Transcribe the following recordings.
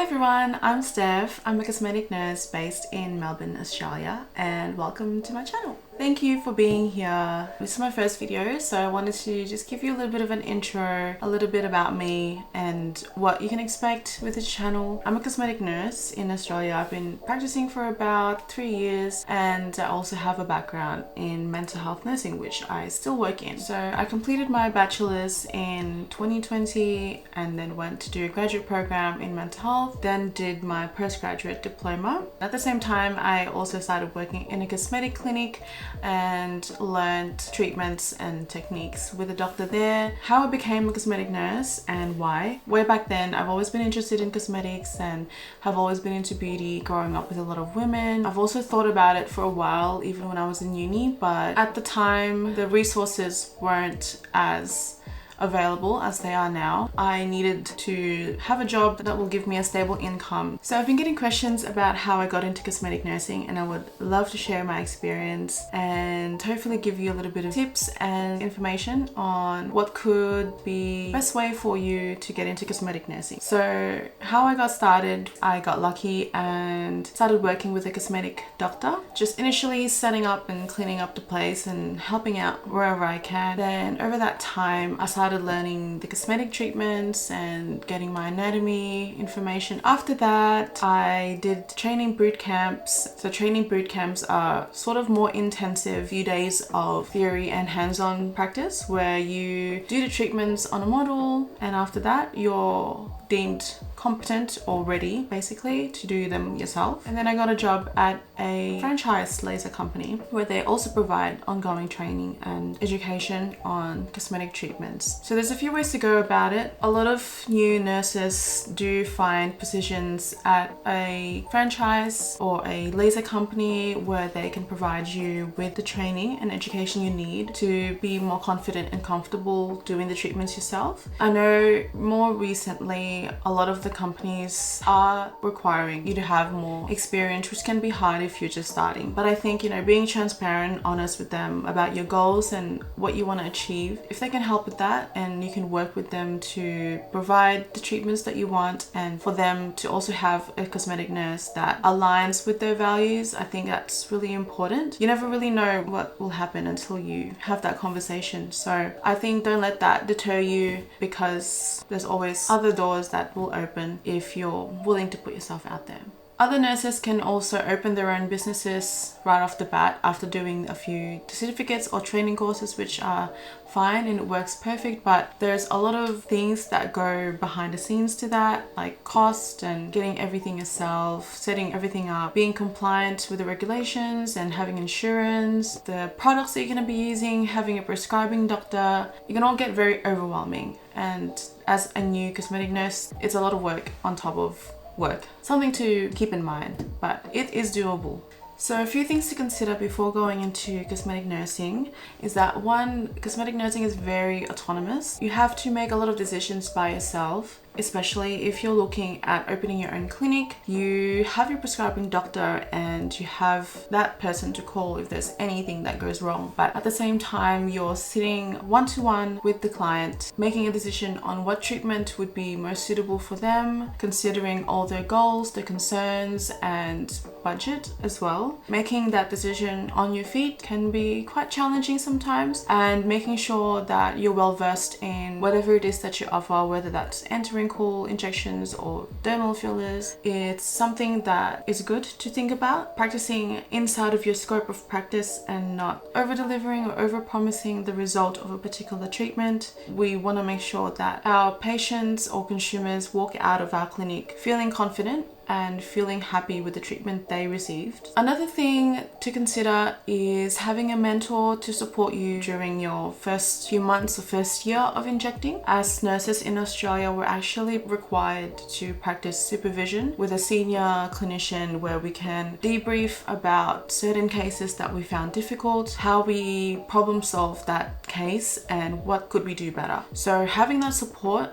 everyone, I'm Steph. I'm a cosmetic nurse based in Melbourne, Australia, and welcome to my channel. Thank you for being here. This is my first video, so I wanted to just give you a little bit of an intro, a little bit about me and what you can expect with this channel. I'm a cosmetic nurse in Australia. I've been practicing for about 3 years, and I also have a background in mental health nursing, which I still work in. So I completed my bachelor's in 2020 and then went to do a graduate program in mental health, then did my postgraduate diploma. At the same time, I also started working in a cosmetic clinic and learned treatments and techniques with a doctor there. How I became a cosmetic nurse and why. Way back then, I've always been interested in cosmetics and have always been into beauty, growing up with a lot of women. I've also thought about it for a while, even when I was in uni, but at the time, the resources weren't as available as they are now. I needed to have a job that will give me a stable income. So I've been getting questions about how I got into cosmetic nursing, and I would love to share my experience and hopefully give you a little bit of tips and information on what could be the best way for you to get into cosmetic nursing. So how I got started, I got lucky and started working with a cosmetic doctor, just initially setting up and cleaning up the place and helping out wherever I can. Then over that time, I started learning the cosmetic treatments and getting my anatomy information. After that, I did training boot camps. So training boot camps are sort of more intensive few days of theory and hands-on practice where you do the treatments on a model, and after that you're deemed competent or ready basically to do them yourself. And then I got a job at a franchise laser company where they also provide ongoing training and education on cosmetic treatments. So there's a few ways to go about it. A lot of new nurses do find positions at a franchise or a laser company where they can provide you with the training and education you need to be more confident and comfortable doing the treatments yourself. I know more recently a lot of the companies are requiring you to have more experience, which can be hard if you're just starting. But I think, being transparent, honest with them about your goals and what you want to achieve, if they can help with that and you can work with them to provide the treatments that you want and for them to also have a cosmetic nurse that aligns with their values, I think that's really important. You never really know what will happen until you have that conversation. So I think don't let that deter you, because there's always other doors that will open if you're willing to put yourself out there. Other nurses can also open their own businesses right off the bat after doing a few certificates or training courses, which are fine and it works perfect, but there's a lot of things that go behind the scenes to that, like cost and getting everything yourself, setting everything up, being compliant with the regulations and having insurance, the products that you're going to be using, having a prescribing doctor. It can all get very overwhelming, and as a new cosmetic nurse, it's a lot of work on top of work. Something to keep in mind, but it is doable. So a few things to consider before going into cosmetic nursing is that one, cosmetic nursing is very autonomous. You have to make a lot of decisions by yourself, especially if you're looking at opening your own clinic. You have your prescribing doctor and you have that person to call if there's anything that goes wrong. But at the same time, you're sitting one-to-one with the client, making a decision on what treatment would be most suitable for them, considering all their goals, their concerns, and budget as well. Making that decision on your feet can be quite challenging sometimes, and making sure that you're well versed in whatever it is that you offer, whether that's entering cool injections or dermal fillers. It's something that is good to think about, practicing inside of your scope of practice and not over-delivering or over-promising the result of a particular treatment. We want to make sure that our patients or consumers walk out of our clinic feeling confident and feeling happy with the treatment they received. Another thing to consider is having a mentor to support you during your first few months or first year of injecting. As nurses in Australia, we're actually required to practice supervision with a senior clinician where we can debrief about certain cases that we found difficult, how we problem solve that case, and what could we do better. So having that support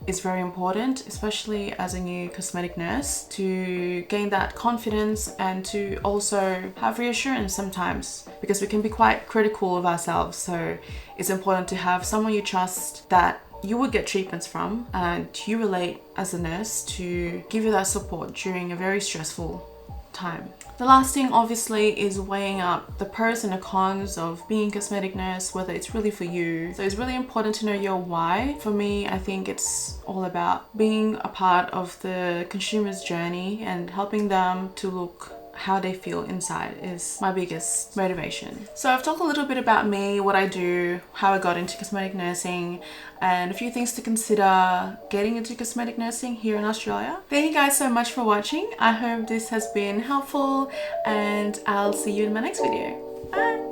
is very important, especially as a new cosmetic nurse, to gain that confidence and to also have reassurance sometimes, because we can be quite critical of ourselves. So it's important to have someone you trust that you would get treatments from, and you relate as a nurse to give you that support during a very stressful time. The last thing obviously is weighing up the pros and the cons of being a cosmetic nurse, whether it's really for you. So it's really important to know your why. For me, I think it's all about being a part of the consumer's journey and helping them to look how they feel inside is my biggest motivation. So I've talked a little bit about me, what I do, how I got into cosmetic nursing, and a few things to consider getting into cosmetic nursing here in Australia. Thank you guys so much for watching. I hope this has been helpful, and I'll see you in my next video. Bye!